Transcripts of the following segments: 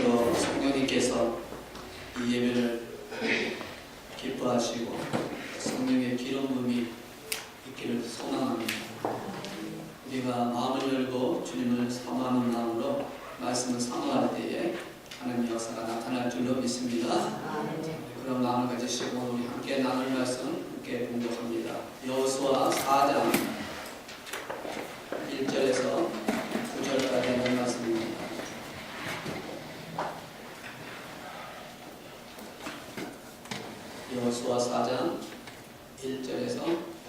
오늘도 성령님께서 이 예배를 기뻐하시고 성령의 기름 부음이 있기를 소망합니다. 우리가 마음을 열고 주님을 사모하는 마음으로 말씀을 사모할 때에 하나님의 역사가 나타날 줄로 믿습니다. 그런 마음을 가지시고 우리 함께 나눌 말씀 함께 봉독합니다. 여호수아 4장 1절에서 9절까지 있는 말씀입니다. 여호수아 4장 1절에서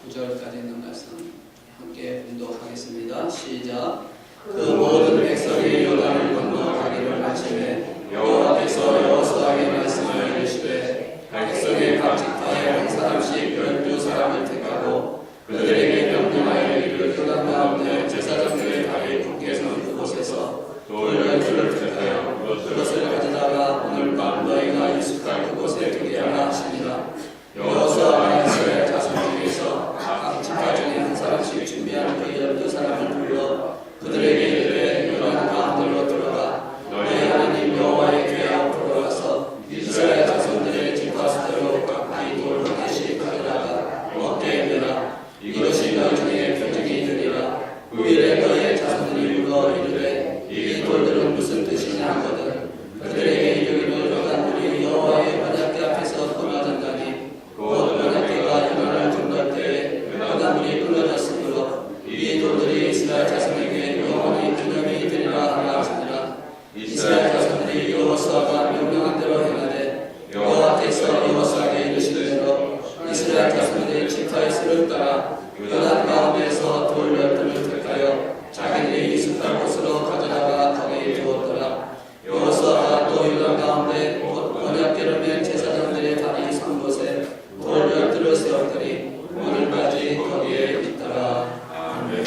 9절까지 있는 말씀 함께 봉독하겠습니다. 시작. 그 모든 백성이 요단을 건너가기를 마치매 여호와께서 여호수아에게 말씀을 이르시되 백성의 각 지파에 한 사람씩 12사람을 택하고 그들에게 명령하여 이르기를 요단 가운데 제사장들의 다리 굳게 선 그곳에서 돌 12를 택하여 그것을 가져다가 오늘 밤 너희가 익숙할 그곳에 두게 하라 하시니라. 여호수아가 이스라엘 자손 중에서 각 지파 중에 한 사람씩 준비한 그 12사람을 불러 그들에게 이르되 요단 가운데로 들어가 너희 하나님 여호와의 궤 앞으로 들어가서 이스라엘 자손들의 지파 수대로 각기 돌 하나씩 가져다가 어깨에 메라. 이것이 너희 중에 표징이 되리라. 후일에 너희의 자손들이 물어 이르되 이 돌들은 무슨 뜻이냐 하거든 그들에게 이르기를 요단물이 여호와의 언약궤 앞에서 끊어졌다니 곧 언약궤가 요단을 건널 때에 요단물이 끊어졌으므로 이 돌들이 이스라엘 자손에게 영원히 기념이 되리라 하라 하시니라. 이스라엘 자손들이 여호수아가 명령한 대로 행하되 여호와께서 여호수아에게 이르신 대로 이스라엘 자손들의 지파의 수를 따라 요단 가운데에서 돌 12을 택하여 자기들이 익숙한 곳으로 가져다가 거기에 두었더라. 여호수아가 또 요단 가운데 곧 언약궤를 맨 제사장들의 다리 선 곳에 돌 12을 세웠더니 오늘까지 거기에 있더라. 아멘.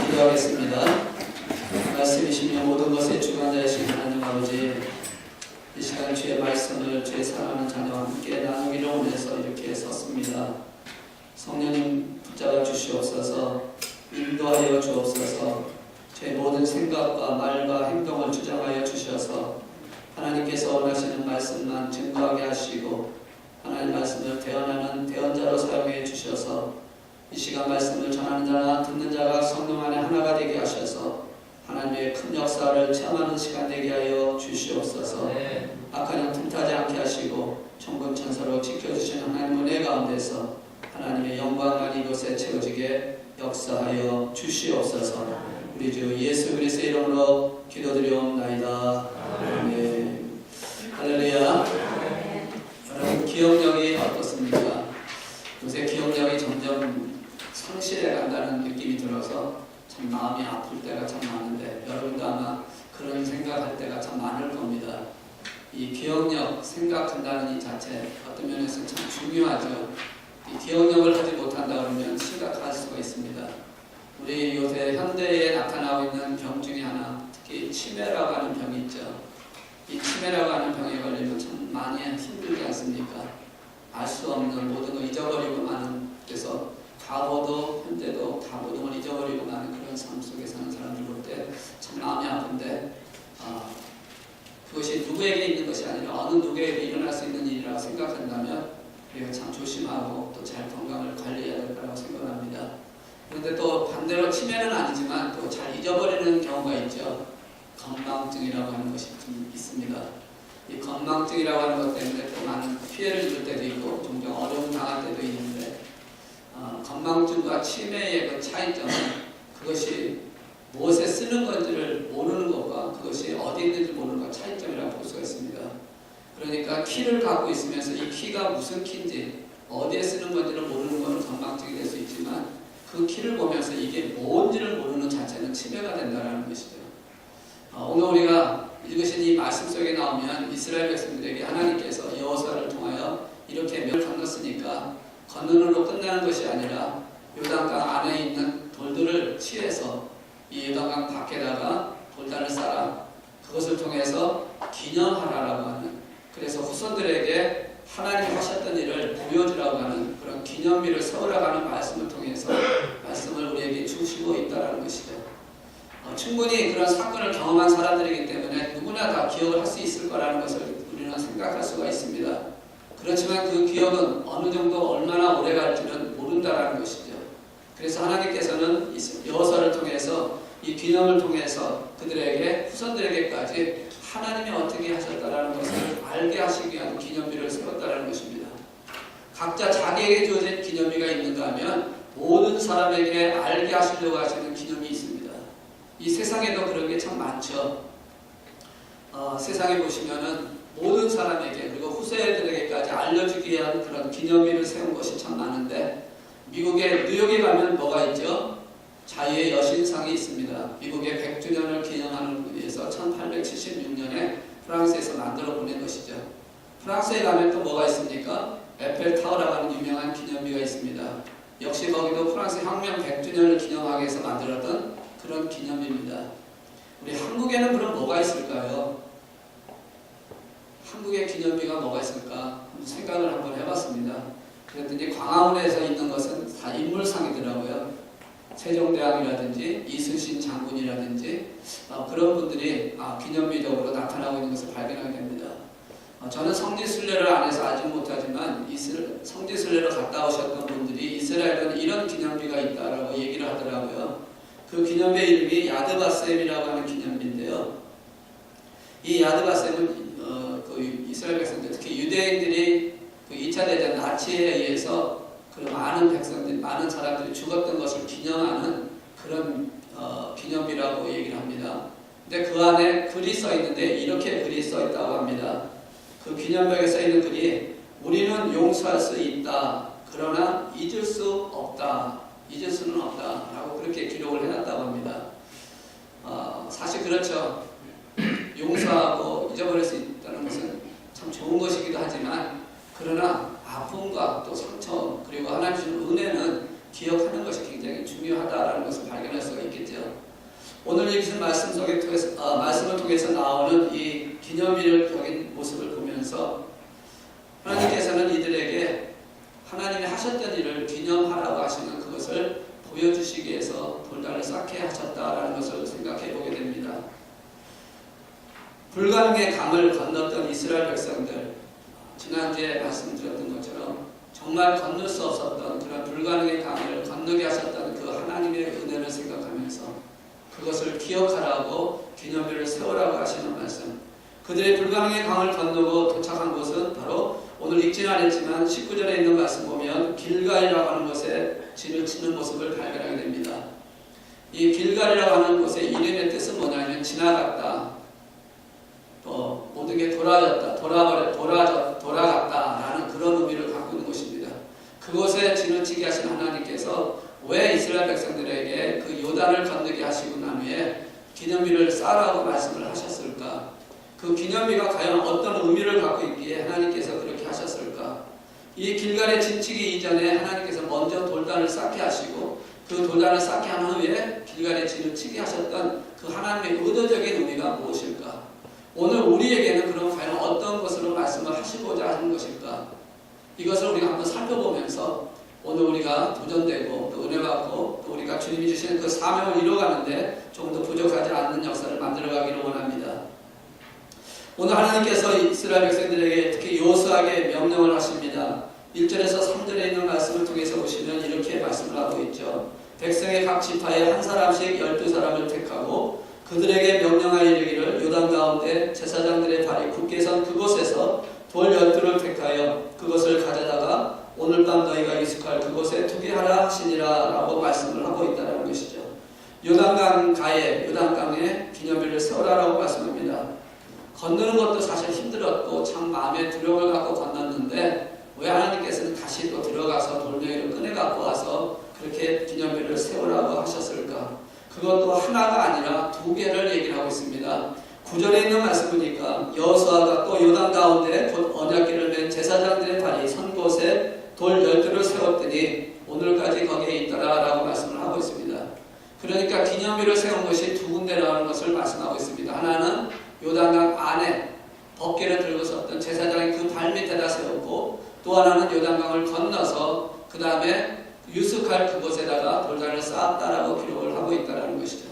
기도하겠습니다. 말씀이시며 모든 것의 주관자이신 하나님 아버지, 이 시간 주의 말씀을 주의 사랑하는 자녀와 함께 나누기를 원해서 이렇게 섰습니다. 성령님 붙잡아 주시옵소서. 인도하여 주옵소서. 제 모든 생각과 말과 행동을 주장하여 주셔서 하나님께서 원하시는 말씀만 증거하게 하시고 하나님 말씀을 대언하는 대언자로 사용해 주셔서 이 시간 말씀을 전하는 자나 듣는 자가 성령 안에 하나가 되게 하셔서 하나님의 큰 역사를 체험하는 시간 되게 하여 주시옵소서. 악한 영 틈타지 않게 하시고 천군 천사로 지켜주시는 하나님 은혜 가운데서 하나님의 영광만 이곳에 채워지게 역사하여 주시옵소서. 우리 주 예수 그리스도의 이름으로 기도드리옵나이다. 아멘. 할렐루야. 여러분 기억력이 어떻습니까? 요새 기억력이 점점 상실해 간다는 느낌이 들어서 참 마음이 아플 때가 참 많은데 여러분도 아마 그런 생각할 때가 참 많을 겁니다. 이 기억력, 생각한다는 이 자체 어떤 면에서 참 중요하죠. 이 기억력을 하지 못한다 그러면 심각할 수가 있습니다. 우리 요새 현대에 나타나고 있는 병 중에 하나, 특히 치매라고 하는 병이 있죠. 이 치매라고 하는 병에 걸리면 참 많이 힘들지 않습니까? 알 수 없는 모든 걸 잊어버리고 마는, 그래서 과거도 현재도 다 모든 걸 잊어버리고 마는 그런 삶 속에 사는 사람들 볼 때 참 마음이 아픈데 그것이 누구에게 있는 것이 아니라 어느 누구에게 일어날 수 있는 일이라고 생각한다면 우리가 참 조심하고 또 잘 건강을 관리해야 될 거라고 생각합니다. 그런데 또 반대로 치매는 아니지만 또 잘 잊어버리는 경우가 있죠. 건망증이라고 하는 것이 좀 있습니다. 이 건망증이라고 하는 것 때문에 또 많은 피해를 줄 때도 있고 종종 어려움 당할 때도 있는데 건망증과 치매의 그 차이점은 그것이 무엇에 쓰는 건지를 모르는 것과 그것이 어디 있는지 모르는 것 차이점이라고 볼 수가 있습니다. 그러니까 키를 갖고 있으면서 이 키가 무슨 키인지 어디에 쓰는 건지를 모르는 것은 건망증이 될 수 있지만 그 키를 보면서 이게 뭔지를 모르는 자체는 치매가 된다는 것이죠. 오늘 우리가 읽으신 이 말씀 속에 나오면 이스라엘 백성들에게 하나님께서 여호수아를 통하여 이렇게 멸 건넜으니까 건너는으로 끝나는 것이 아니라 요단강 안에 있는 돌들을 취해서 이 요단강 밖에다가 돌단을 쌓아 그것을 통해서 기념하라라고 하는, 그래서 후손들에게 하나님 하셨던 일을 보여주라고 하는 그런 기념비를 세우라고 하는 말씀을 통해서 말씀을 우리에게 주시고 있다는 것이죠. 충분히 그런 사건을 경험한 사람들이기 때문에 누구나 다 기억을 할 수 있을 거라는 것을 우리는 생각할 수가 있습니다. 그렇지만 그 기억은 어느 정도 얼마나 오래 갈지는 모른다라는 것이죠. 그래서 하나님께서는 여호수아를 통해서 이 기념을 통해서 그들에게 후손들에게까지 하나님이 어떻게 하셨다라는 것을 알게 하시기 위한 기념비를 세웠다라는 것입니다. 각자 자기에게 주어진 기념비가 있는가 하면 모든 사람에게 알게 하시려고 하시는 기념이 있습니다. 이 세상에도 그런 게 참 많죠. 세상에 보시면은 모든 사람에게 그리고 후세들에게까지 알려주기 위한 그런 기념비를 세운 것이 참 많은데 미국의 뉴욕에 가면 뭐가 있죠? 자유의 여신상이 있습니다. 미국의 100주년을 기념하는 위해서 1876년에 프랑스에서 만들어 보낸 것이죠. 프랑스에 가면 또 뭐가 있습니까? 에펠타워라고 하는 유명한 기념비가 있습니다. 역시 거기도 프랑스 혁명 100주년을 기념하기 위해서 만들었던 그런 기념비입니다. 우리 한국에는 그럼 뭐가 있을까요? 한국의 기념비가 뭐가 있을까? 생각을 한번 해봤습니다. 그랬더니 광화문에서 있는 것은 다 인물상이더라고요. 세종대왕이라든지 이순신 장군이라든지 그런 분들이 기념비적으로 나타나고 있는 것을 발견하게 됩니다. 저는 성지순례를 안 해서 알지 못하지만 성지순례를 갔다 오셨던 분들이 이스라엘은 이런 기념비가 있다라고 얘기를 하더라고요. 그 기념비의 이름이 야드바셈이라고 하는 기념비인데요. 이 야드바셈은 그 이스라엘 백성들, 특히 유대인들이 그 2차 대전 나치에 의해서 그 많은 백성들, 많은 사람들이 죽었던 것을 기념하는 그런 기념비라고 얘기를 합니다. 근데 그 안에 글이 써 있는데 이렇게 글이 써 있다고 합니다. 그 기념벽에 써 있는 글이 우리는 용서할 수 있다. 그러나 잊을 수 없다. 잊을 수는 없다. 라고 그렇게 기록을 해놨다고 합니다. 사실 그렇죠. 용서하고 잊어버릴 수 있다는 것은 참 좋은 것이기도 하지만 그러나 아픔과 또 상처 그리고 하나님 주신 은혜는 기억하는 것이 굉장히 중요하다라는 것을 발견할 수가 있겠죠. 오늘 읽은 말씀을 통해서 나오는 이 기념비를 격인 모습을 보면서 하나님께서는 이들에게 하나님이 하셨던 일을 기념하라고 하시는 그것을 보여주시기 위해서 돌단을 쌓게 하셨다라는 것을 생각해 보게 됩니다. 불가능의 강을 건넜던 이스라엘 백성들, 지난주에 말씀드렸던 것처럼 정말 건널 수 없었던 그런 불가능의 강을 건너게 하셨던 그 하나님의 은혜를 생각하면서 그것을 기억하라고 기념비를 세우라고 하시는 말씀. 그들의 불가능의 강을 건너고 도착한 곳은 바로 오늘 읽지는 않았지만 19절에 있는 말씀 보면 길갈이라고 하는 곳에 진을 치는 모습을 발견하게 됩니다. 이 길갈이라고 하는 곳의 이름의 뜻은 뭐냐면 지나갔다, 또 모든 게 돌아졌다, 돌아갔다라는 그런 의미를 갖고 있는 곳입니다. 그곳에 진을 치게 하신 하나님께서 왜 이스라엘 백성들에게 그 요단을 건너게 하시고 난 후에 기념비를 쌓으라고 말씀을 하셨을까? 그 기념비가 과연 어떤 의미를 갖고 있기에 하나님께서 그렇게 하셨을까? 이 길갈에 진치기 이전에 하나님께서 먼저 돌단을 쌓게 하시고 그 돌단을 쌓게 한 후에 길갈에 진을 치게 하셨던 그 하나님의 의도적인 의미가 무엇일까? 오늘 우리에게는 그럼 과연 어떤 것으로 말씀을 하시고자 하는 것일까? 이것을 우리가 한번 살펴보면서 오늘 우리가 도전되고 또 은혜받고 또 우리가 주님이 주시는 그 사명을 이루어가는데 조금 더 부족하지 않는 역사를 만들어가기를 원합니다. 오늘 하나님께서 이스라엘 백성들에게 특히 여호수아에게 명령을 하십니다. 1절에서 3절에 있는 말씀을 통해서 보시면 이렇게 말씀을 하고 있죠. 백성의 각 지파에 한 사람씩 12사람을 택하고 그들에게 명령하여 이르기를 요단 가운데 제사장들의 발이 굳게 선 그곳에서 돌 12를 택하여 그것을 가져다가 오늘 밤 너희가 익숙할 그곳에 두게 하라 하시니라 라고 말씀을 하고 있다는 것이죠. 요단강에 기념비를 세우라라고 말씀합니다. 건너는 것도 사실 힘들었고 참 마음에 두려움을 갖고 건넜는데 왜 하나님께서는 다시 또 들어가서 돌멩이를 꺼내 갖고 와서 그렇게 기념비를 세우라고 하셨을까? 그것도 하나가 아니라 2개를 얘기를 하고 있습니다. 9절에 있는 말씀 보니까 여호수아가 또 요단 가운데 곧 언약궤를 맨 제사장들의 발이 선 곳에 돌 12를 세웠더니 오늘까지 거기에 있더라 라고 말씀을 하고 있습니다. 그러니까 기념비를 세운 것이 2군데라는 것을 말씀하고 있습니다. 하나는 요단강 안에 법궤를 들고 섰던 제사장이 그 발밑에다 세웠고 또 하나는 요단강을 건너서 그 다음에 유숙할 그곳에다가 돌단을 쌓았다라고 기록을 하고 있다는 것이죠.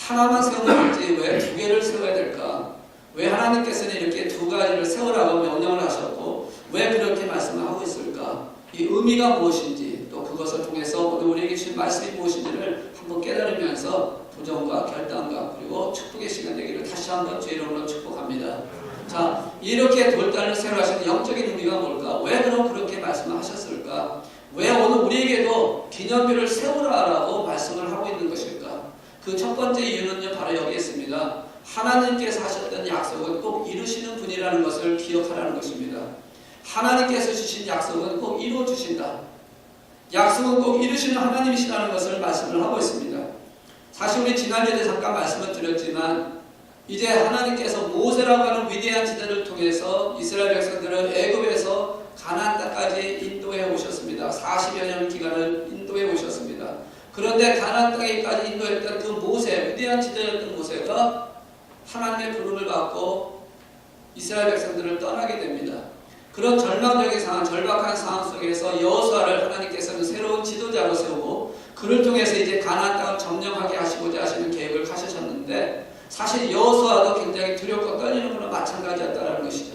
하나만 세우면 되지 왜 두 개를 세워야 될까? 왜 하나님께서는 이렇게 두 가지를 세우라고 명령을 하셨고 왜 그렇게 말씀을 하고 있을까? 이 의미가 무엇인지 또 그것을 통해서 오늘 우리에게 주신 말씀이 무엇인지를 한번 깨달으면서 도전과 결단과 그리고 축복의 시간 되기를 다시 한번 주의 이름으로 축복합니다. 자, 이렇게 돌단을 세우라시는 영적인 의미가 뭘까? 왜 그럼 그렇게 말씀을 하셨을까? 왜 오늘 우리에게도 기념비를 세우라라고 말씀을 하고 있는 것일까? 그 첫 번째 이유는요, 바로 여기 있습니다. 하나님께서 하셨던 약속은 꼭 이루시는 분이라는 것을 기억하라는 것입니다. 하나님께서 주신 약속은 꼭 이루어 주신다. 약속은 꼭 이루시는 하나님이시라는 것을 말씀을 하고 있습니다. 사실 우리 지난주에 잠깐 말씀을 드렸지만 이제 하나님께서 모세라고 하는 위대한 지도를 통해서 이스라엘 백성들을 애굽에서 가나안 땅까지 인도해 오셨습니다. 40여 년 기간을 인도해 오셨습니다. 그런데 가나안 땅에까지 인도했던 그 모세, 위대한 지도였던 모세가 하나님의 부름을 받고 이스라엘 백성들을 떠나게 됩니다. 그런 절망적인 상황, 절박한 상황 속에서 여호수아를 하나님께서는 새로운 지도자로 세우고 그를 통해서 이제 가나안 땅을 점령하게 하시고자 하시는 계획을 가지셨는데 사실 여호수아도 굉장히 두렵고 떨리는 거나 마찬가지였다는 것이죠.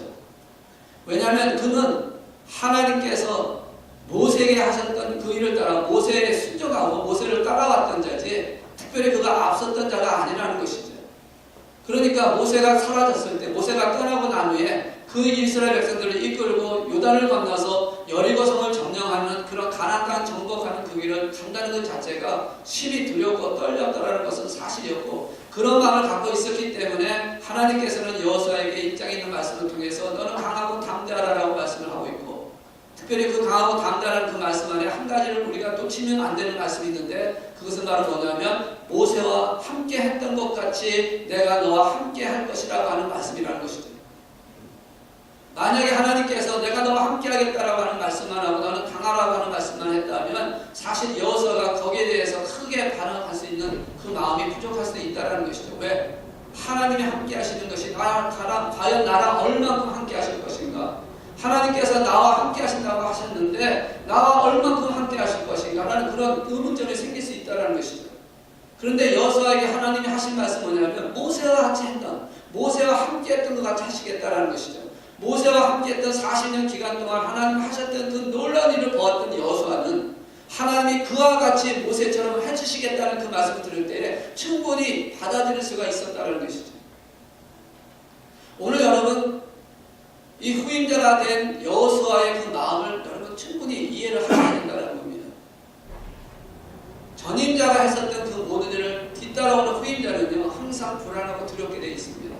왜냐하면 그는 하나님께서 모세에게 하셨던 그 일을 따라 모세에 순종하고 모세를 따라왔던 자지 특별히 그가 앞섰던 자가 아니라는 것이죠. 그러니까 모세가 사라졌을 때 모세가 떠나고 난 후에 그 이스라엘 백성들을 이끌고 요단을 건너서 여리고성을 점령하는 그런 가나안 땅 정복하는 그 길을 간다는 것 자체가 심히 두렵고 떨렸다는 것은 사실이었고 그런 마음을 갖고 있었기 때문에 하나님께서는 여호수아에게 입장에 있는 말씀을 통해서 너는 강하고 담대하라라고 말씀을 하고 있고 특별히 그 강하고 담대하라는 그 말씀 안에 한 가지를 우리가 놓치면 안 되는 말씀이 있는데 그것은 바로 뭐냐면 모세와 함께 했던 것 같이 내가 너와 함께 할 것이라고 하는 말씀이라는 것이죠. 만약에 하나님께서 내가 너와 함께 하겠다라고 하는 말씀만 하고 너는 강하라고 하는 말씀만 했다면 사실 여호수아가 거기에 대해서 크게 반응할 수 있는 그 마음이 부족할 수도 있다는 것이죠. 왜? 하나님이 함께 하시는 것이 과연 나랑 얼만큼 함께 하실 것인가? 하나님께서 나와 함께 하신다고 하셨는데 나와 얼만큼 함께 하실 것인가? 라는 그런 의문점이 생길 수 있다는 것이죠. 그런데 여호수아에게 하나님이 하신 말씀은 뭐냐면 모세와 같이 했던 모세와 함께 했던 것 같이 하시겠다라는 것이죠. 모세와 함께했던 40년 기간 동안 하나님 하셨던 그 놀라운 일을 보았던 여호수아는 하나님이 그와 같이 모세처럼 해주시겠다는 그 말씀을 들을 때 충분히 받아들일 수가 있었다는 것이죠. 오늘 여러분 이 후임자가 된 여호수아의 그 마음을 여러분 충분히 이해를 하셔야 된다는 겁니다. 전임자가 했었던 그 모든 일을 뒤따라오는 후임자는요 항상 불안하고 두렵게 되어 있습니다.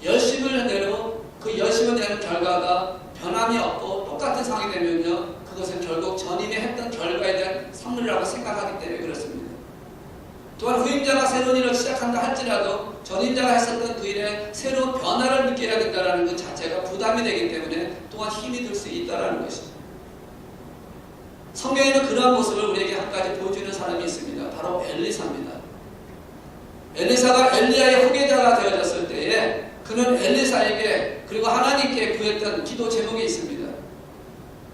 열심을 내고 그 열심을 내는 결과가 변함이 없고 똑같은 상황이 되면요 그것은 결국 전임이 했던 결과에 대한 선물이라고 생각하기 때문에 그렇습니다. 또한 후임자가 새로운 일을 시작한다 할지라도 전임자가 했었던 그 일에 새로운 변화를 느껴야 된다는 것 자체가 부담이 되기 때문에 또한 힘이 들 수 있다는 것이죠. 성경에는 그러한 모습을 우리에게 한 가지 보여주는 사람이 있습니다. 바로 엘리사입니다. 엘리사가 엘리야의 후계자가 되어졌을 때에 그는 엘리사에게 그리고 하나님께 구했던 기도 제목이 있습니다.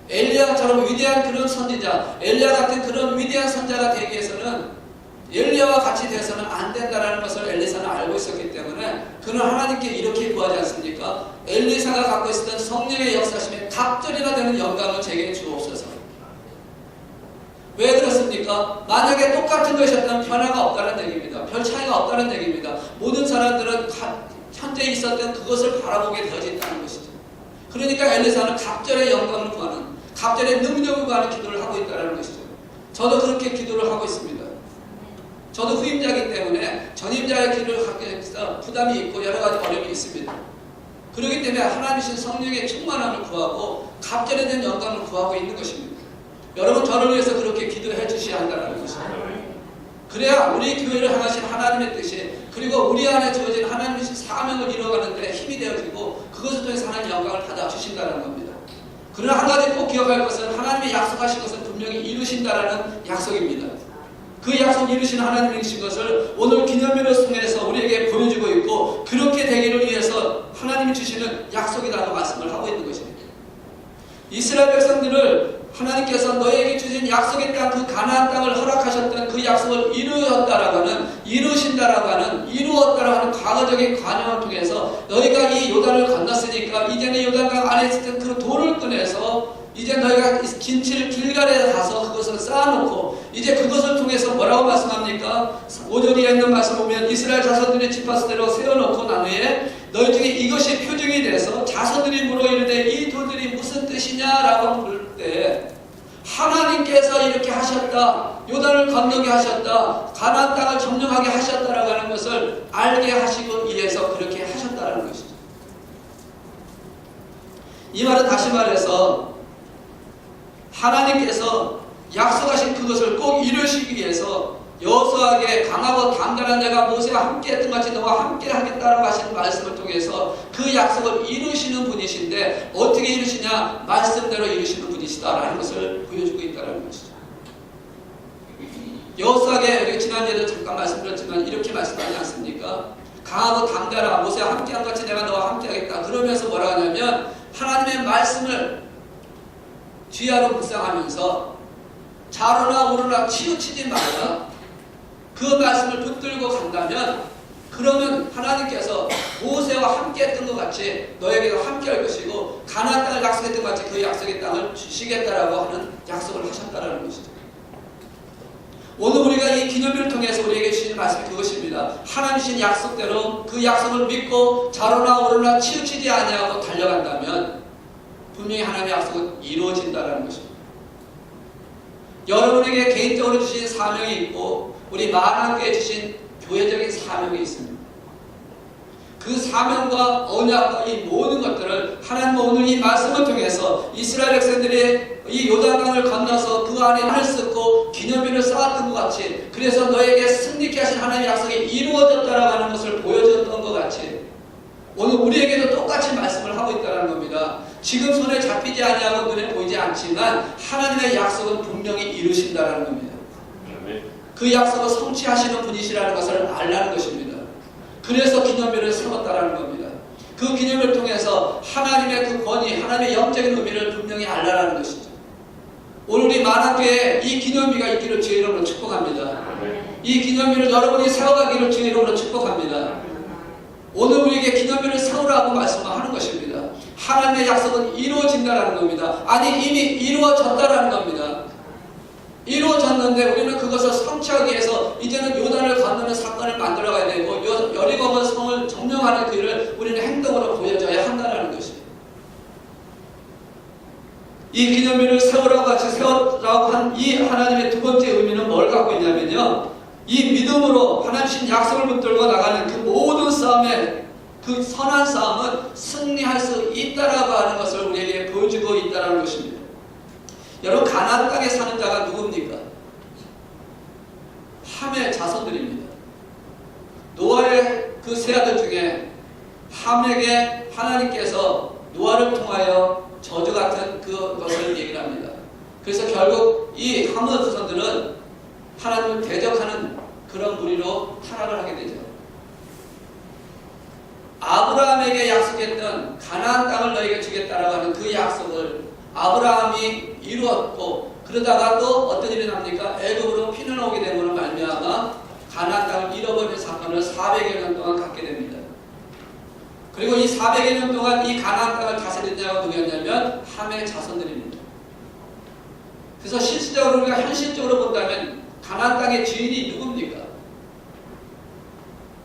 엘리야처럼 위대한 그런 선지자, 엘리야 같은 그런 위대한 선자가 되기 위해서는 엘리야와 같이 되어서는 안 된다는 것을 엘리사는 알고 있었기 때문에 그는 하나님께 이렇게 구하지 않습니까? 엘리사가 갖고 있었던 성령의 역사심에 갑절이나 되는 영광을 제게 주옵소서. 왜 그렇습니까? 만약에 똑같은 것이었다면 변화가 없다는 얘기입니다. 별 차이가 없다는 얘기입니다. 모든 사람들은 현재 있었던 그것을 바라보게 되어진다는 것이죠. 그러니까 엘리사는 갑절의 영광을 구하는, 갑절의 능력을 구하는 기도를 하고 있다는 것이죠. 저도 그렇게 기도를 하고 있습니다. 저도 후임자이기 때문에 전임자의 기도를 하기 위해서 부담이 있고 여러 가지 어려움이 있습니다. 그렇기 때문에 하나님이신 성령의 충만함을 구하고 갑절에 대한 영광을 구하고 있는 것입니다. 여러분 저를 위해서 그렇게 기도해 주셔야 한다는 것입니다. 그래야 우리 교회를 향하신 하나님의 뜻이 그리고 우리 안에 주어진 하나님의 사명을 이루어가는 데 힘이 되어지고 그것을 통해서 하나님 영광을 받아주신다는 겁니다. 그러나 한 가지 꼭 기억할 것은 하나님이 약속하신 것은 분명히 이루신다라는 약속입니다. 그 약속 이루시는 하나님이신 것을 오늘 기념일을 통해서 우리에게 보여주고 있고 그렇게 되기를 위해서 하나님이 주시는 약속이라고 말씀을 하고 있는 것입니다. 이스라엘 백성들을 하나님께서 너에게 주신 약속의 땅 그 가나안 땅을 허락하셨던 그 약속을 이루었다라고 하는 이루신 이루어진다라고 하는, 이루었다라고 하는 과거적인 관용을 통해서 너희가 이 요단을 건넜으니까 이제는 요단강 안에 있었던 그 돌을 꺼내서 이제 너희가 김치를 길갈에 가서 그것을 쌓아놓고 이제 그것을 통해서 뭐라고 말씀합니까? 5절에 있는 말씀 보면 이스라엘 자손들이 지파수대로 세워놓고 난 후에 너희 중에 이것이 표징이 돼서 자손들이 물어 이르되 이 돌들이 무슨 뜻이냐라고 물을 때 하나님께서 이렇게 하셨다, 요단을 건너게 하셨다, 가나안 땅을 점령하게 하셨다라고 하는 것을 알게 하시고 위해서 그렇게 하셨다라는 것이죠. 이 말은 다시 말해서 하나님께서 약속하신 그것을 꼭 이루시기 위해서 여호수아에게 강하고 단단한 자가 모세와 함께 했던 같이 너와 함께 하겠다라고 하신 말씀을 통해서 그 약속을 이루시는 분이신데 어떻게 이루시냐? 말씀대로 이루시는 분이시다라는 것을 보여주고 있다는 것이죠. 여호수아에게 지난주에도 잠깐 말씀드렸지만 이렇게 말씀하지 않습니까? 강하고 단단한 모세와 함께 한 같이 내가 너와 함께 하겠다. 그러면서 뭐라 하냐면 하나님의 말씀을 주야로 묵상하면서 좌로나 우로나 치우치지 말라. 그 말씀을 붙들고 간다면 그러면 하나님께서 모세와 함께 했던 것 같이 너에게도 함께 할 것이고 가나안 땅을 약속했던 것 같이 그 약속의 땅을 주시겠다라고 하는 약속을 하셨다라는 것이죠. 오늘 우리가 이 기념일을 통해서 우리에게 주시는 말씀이 그것입니다. 하나님 주신 약속대로 그 약속을 믿고 좌로나 우로나 치우치지 아니하고 달려간다면 분명히 하나님의 약속은 이루어진다는 것입니다. 여러분에게 개인적으로 주신 사명이 있고 우리 만왕교회에 주신 교회적인 사명이 있습니다. 그 사명과 언약과 이 모든 것들을 하나님은 오늘 이 말씀을 통해서 이스라엘 백성들이 이 요단강을 건너서 그 안에 한을 쓰고 기념일을 쌓았던 것 같이 그래서 너에게 승리케 하신 하나님의 약속이 이루어졌다라고 하는 것을 보여줬던 것 같이 오늘 우리에게도 똑같이 말씀을 하고 있다는 겁니다. 지금 손에 잡히지 아니하고 눈에 보이지 않지만 하나님의 약속은 분명히 이루신다는 겁니다. 그 약속을 성취하시는 분이시라는 것을 알라는 것입니다. 그래서 기념일을 세웠다는 겁니다. 그 기념일을 통해서 하나님의 그 권위, 하나님의 영적인 의미를 분명히 알라는 것이죠. 오늘 우리 만왕교회에 이 기념일가 있기를 주의 이름으로 축복합니다. 이 기념일을 여러분이 세워가기를 주의 이름으로 축복합니다. 오늘 우리에게 기념일을 세우라고 말씀하는 것입니다. 하나님의 약속은 이루어진다는 겁니다. 아니 이미 이루어졌다는 겁니다. 이루어졌는데 우리는 그것을 성취하기 위해서 이제는 요단을 건너는 사건을 만들어가야 되고 여리고의 성을 점령하는 그 일을 우리는 행동으로 보여줘야 한다는 것입니다. 이 기념일을 세우라고 같이 세우라고 한 이 하나님의 두 번째 의미는 뭘 갖고 있냐면요. 이 믿음으로 하나님 신 약속을 붙들고 나가는 그 모든 싸움에 그 선한 싸움은 승리할 수 있다라고 하는 것을 우리에게 보여주고 있다는 것입니다. 여러분 가나안 땅에 사는 자가 누굽니까? 함의 자손들입니다. 노아의 그 세 아들 중에 함에게 하나님께서 노아를 통하여 저주 같은 그것을 얘기를 합니다. 그래서 결국 이 함의 자손들은 하나님을 대적하는 그런 무리로 타락을 하게 되죠. 아브라함에게 약속했던 가나안 땅을 너에게 주겠다라고 하는 그 약속을 아브라함이 이루었고 그러다가 또 어떤 일이 납니까? 애굽으로 피는 오게 됨으로 말미암아 가나안 땅을 잃어버린 사건을 400여 년 동안 갖게 됩니다. 그리고 이 400여 년 동안 이 가나안 땅을 다스린 자가 누구였냐면 함의 자손들입니다. 그래서 실질적으로 우리가 현실적으로 본다면 가나안 땅의 주인이 누굽니까?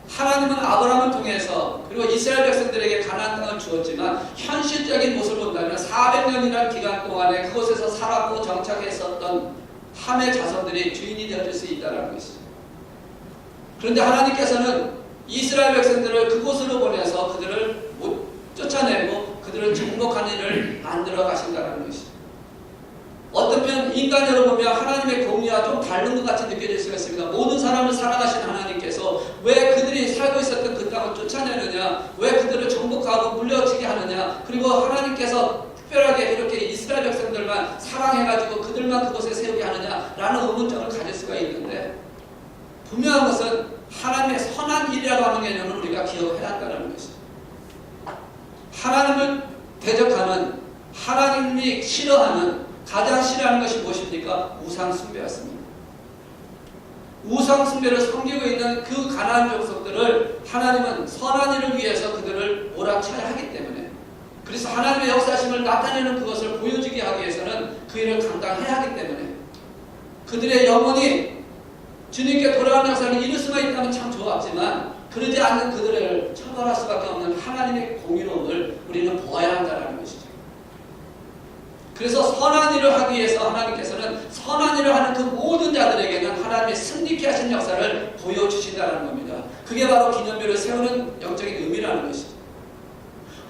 하나님은 아브라함을 통해서 그리고 이스라엘 백성들에게 가나안 땅을 주었지만 현실적인 모습을 본다면 400년이라는 기간 동안에 그곳에서 살았고 정착했었던 함의 자손들이 주인이 되어줄 수 있다는 것이죠. 그런데 하나님께서는 이스라엘 백성들을 그곳으로 보내서 그들을 못 쫓아내고 그들을 정복하는 일을 만들어 가신다는 것이죠. 어떤 편 인간으로 보면 하나님의 공의와 좀 다른 것 같이 느껴질 수가 있습니다. 모든 사람을 사랑하신 하나님께서 왜 그들이 살고 있었던 그 땅을 쫓아내느냐, 왜 그들을 정복하고 물려치게 하느냐, 그리고 하나님께서 특별하게 이렇게 이스라엘 백성들만 사랑해가지고 그들만 그곳에 세우게 하느냐라는 의문점을 가질 수가 있는데 분명한 것은 하나님의 선한 일이라고 하는 개념을 우리가 기억해야 한다는 것입니다. 하나님을 대적하는, 하나님이 싫어하는, 가장 싫어하는 것이 무엇입니까? 우상숭배였습니다. 우상숭배를 섬기고 있는 그 가나안 가나안 족속들을 하나님은 선한 일을 위해서 그들을 몰아쳐야 하기 때문에, 그래서 하나님의 역사심을 나타내는 그것을 보여주게 하기 위해서는 그 일을 감당해야 하기 때문에 그들의 영혼이 주님께 돌아가는 역사를 이룰 수가 있다면 참 좋았지만 그러지 않는 그들을 처벌할 수밖에 없는 하나님의 공의로움을 우리는 보아야 한다는 것이죠. 그래서 선한 일을 하기 위해서 하나님께서는 선한 일을 하는 그 모든 자들에게는 하나님의 승리케 하신 역사를 보여주신다는 겁니다. 그게 바로 기념비를 세우는 영적인 의미라는 것이죠.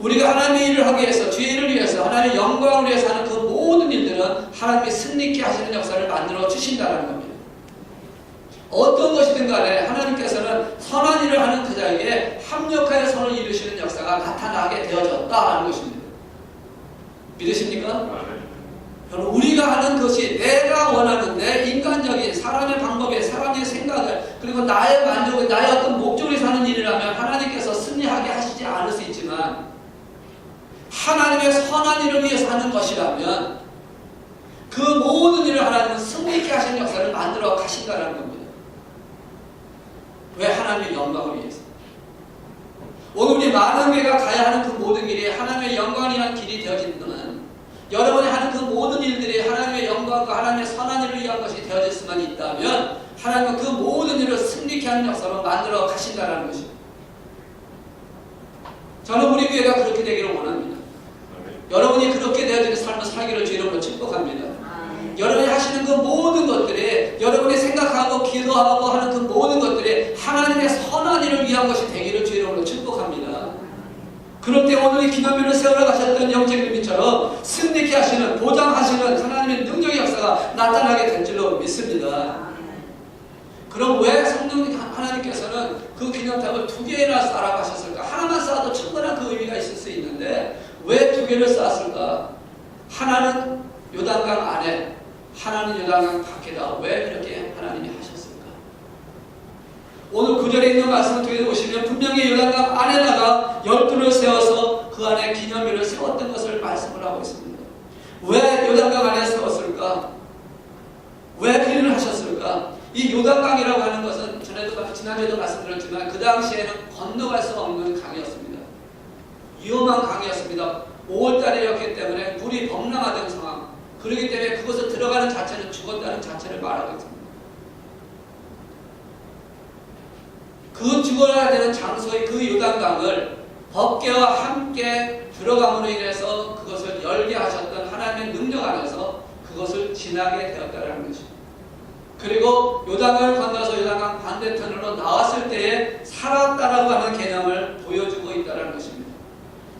우리가 하나님의 일을 하기 위해서, 주의 일을 위해서, 하나님의 영광을 위해서 하는 그 모든 일들은 하나님의 승리케 하시는 역사를 만들어 주신다는 겁니다. 어떤 것이든 간에 하나님께서는 선한 일을 하는 그자에게 합력하여 선을 이루시는 역사가 나타나게 되어졌다는 것입니다. 믿으십니까? 여러분, 우리가 하는 것이 내가 원하는 내 인간적인 사람의 방법에 사람의 생각을 그리고 나의 만족을 나의 어떤 목적을 사는 일이라면 하나님께서 승리하게 하시지 않을 수 있지만 하나님의 선한 일을 위해서 하는 것이라면 그 모든 일을 하나님은 승리케 하시는 역사를 만들어 가신다는 겁니다. 왜? 하나님의 영광을 위해서. 오늘 우리 많은 교회가 가야 하는 그 모든 길이 하나님의 영광을 위한 길이 되어진다면 여러분이 하는 그 모든 일들이 하나님의 영광과 하나님의 선한 일을 위한 것이 되어질 수만 있다면 하나님은 그 모든 일을 승리케 하는 역사로 만들어 가신다는 것입니다. 저는 우리 교회가 그렇게 되기를 원합니다. 여러분이 그렇게 되어지는 삶을 살기를 주 이름으로 축복합니다. 여러분이 하시는 그 모든 것들이 여러분이 생각하고 기도하고 하는 그 모든 것들이 하나님의 선한 일을 위한 것이 되기를 주 이름으로 축복합니다. 그럴 때 오늘 이 기념비를 세우러 가셨던 영적님처럼 승리케 하시는, 보장하시는 하나님의 능력의 역사가 나타나게 될 줄로 믿습니다. 그럼 왜 성령 하나님께서는 그 기념탑을 2개나 쌓으라고 하셨을까? 하나만 쌓아도 충분한 그 의미가 있을 수 있는데 왜 2개를 쌓았을까? 하나는 요단강 안에, 하나는 요단강 밖에다. 왜 그렇게 하나님이 하셨을까? 오늘 9절에 있는 말씀을 통해 보시면 분명히 요단강 안에다가 열두를 세워서 그 안에 기념비를 세웠던 것을 말씀을 하고 있습니다. 왜 요단강 안에 세웠을까? 왜 그 일을 하셨을까? 이 요단강이라고 하는 것은 지난주에도 말씀드렸지만 그 당시에는 건너갈 수 없는 강이었습니다. 위험한 강이었습니다. 5월달이었기 때문에 물이 범람하던 상황, 그렇기 때문에 그곳에 들어가는 자체는 죽었다는 자체를 말하고 있습니다. 그 죽어야 되는 장소의 그 요단강을 법궤와 함께 들어감으로 인해서 그것을 열게 하셨던 하나님의 능력 안에서 그것을 지나게 되었다는 것입니다. 그리고 요단강을 건너서 요단강 반대편으로 나왔을 때에 살았다라고 하는 개념을 보여주고 있다는 것입니다.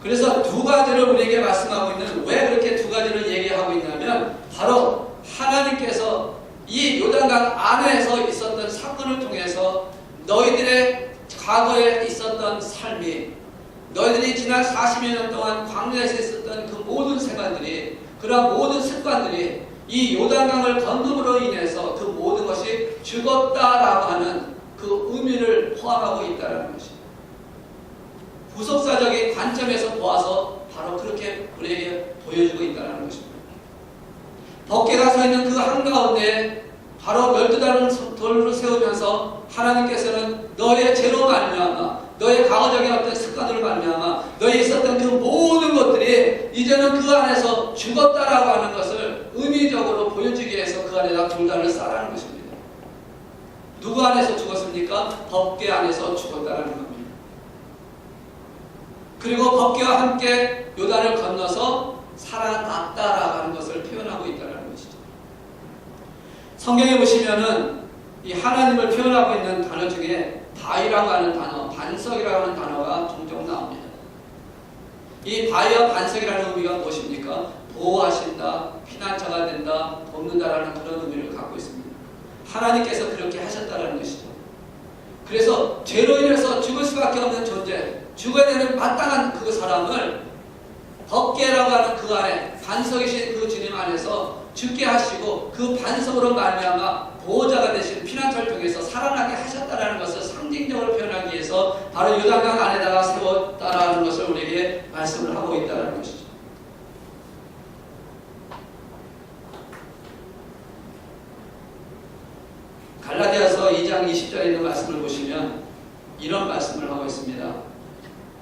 그래서 2가지를 우리에게 말씀하고 있는, 왜 그렇게 2가지를 얘기하고 있냐면 바로 하나님께서 이 요단강 안에서 있었던 사건을 통해서 너희들의 과거에 있었던 삶이, 너희들이 지난 40여 년 동안 광야에서 있었던 그 모든 생활들이, 그러한 모든 습관들이 이 요단강을 건너므로 인해서 그 모든 것이 죽었다라고 하는 그 의미를 포함하고 있다는 것입니다. 부속사적인 관점에서 보아서 바로 그렇게 우리에게 보여주고 있다는 것입니다. 법궤가 서 있는 그 한가운데 바로 12달은 돌을 세우면서 하나님께서는 너의 죄로 말미암아, 너의 과거적인 어떤 습관으로 말미암아 너의 있었던 그 모든 것들이 이제는 그 안에서 죽었다라고 하는 것을 의미적으로 보여주기 위해서 그 안에다 돌단을 쌓으라는 것입니다. 누구 안에서 죽었습니까? 법궤 안에서 죽었다라는 겁니다. 그리고 법궤와 함께 요단을 건너서 살아났다라고 하는 것을 표현하고 있다는 것이죠. 성경에 보시면은 이 하나님을 표현하고 있는 단어 중에 바위라고 하는 단어, 반석이라고 하는 단어가 종종 나옵니다. 이 바위와 반석이라는 의미가 무엇입니까? 보호하신다, 피난처가 된다, 돕는다라는 그런 의미를 갖고 있습니다. 하나님께서 그렇게 하셨다는 것이죠. 그래서 죄로 인해서 죽을 수밖에 없는 존재, 죽어야 되는 마땅한 그 사람을 법궤라고 하는 그 안에, 반석이신 그 주님 안에서 죽게 하시고 그 반석으로 말미암아 보호자가 되신 피난처를 통해서 살아나게 하셨다는 것을 상징적으로 표현하기 위해서 바로 요단강 안에다가 세웠다라는 것을 우리에게 말씀을 하고 있다는 것이죠. 갈라디아서 2장 20절에 있는 말씀을 보시면 이런 말씀을 하고 있습니다.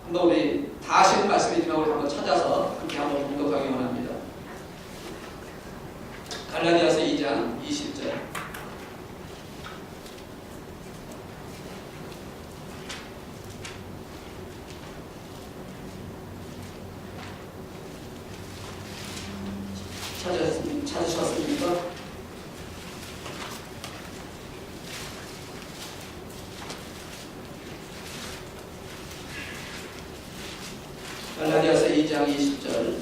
한번 우리 다 아시는 말씀이지만 우리 한번 찾아서 함께 한번 봉독하기 원합니다. 갈라디아서 2장 20절. 찾으셨습니까? 갈라디아서 2장 20절.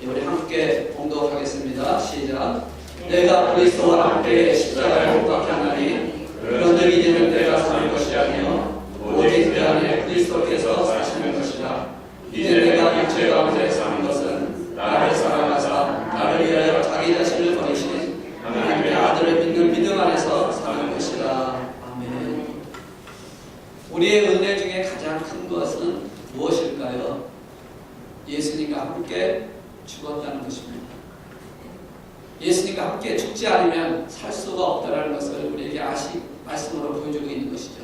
우리 함께 봉독하겠습니다. 시작. 내가 그리스도와 함께 십자가에 못 박혔나니 그런즉 이제는 내가 사는 것이 아니요 오직 내 안에 그리스도께서 사시는 것이라. 이제 내가 육체 가운데 사는 것은 나를 사랑하사 나를 위하여 자기 자신을 버리신 하나님의 아들을 믿는 믿음 안에서 사는 것이라. 아멘. 우리의 은혜 중에 가장 큰 것은 무엇일까요? 예수님과 함께 죽었다는 것입니다. 예수님과 함께 죽지 않으면 살 수가 없다는 것을 우리에게 말씀으로 보여주고 있는 것이죠.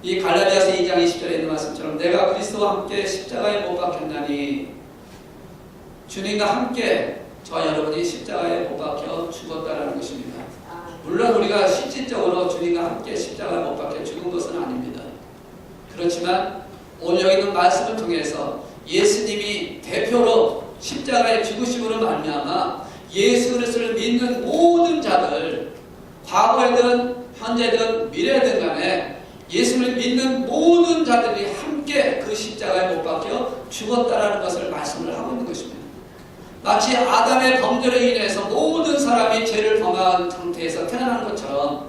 이 갈라디아서 2장 20절에 있는 말씀처럼 내가 그리스도와 함께 십자가에 못 박혔나니, 주님과 함께 저와 여러분이 십자가에 못 박혀 죽었다는 것입니다. 물론 우리가 실질적으로 주님과 함께 십자가에 못 박혀 죽은 것은 아닙니다. 그렇지만 오늘 여기 있는 말씀을 통해서 예수님이 대표로 십자가의 죽으심으로 말미암아 예수 그리스도를 믿는 모든 자들, 과거에든 현재든 미래든 간에 예수를 믿는 모든 자들이 함께 그 십자가에 못 박혀 죽었다라는 것을 말씀을 하고 있는 것입니다. 마치 아담의 범죄로 인해서 모든 사람이 죄를 범한 상태에서 태어난 것처럼,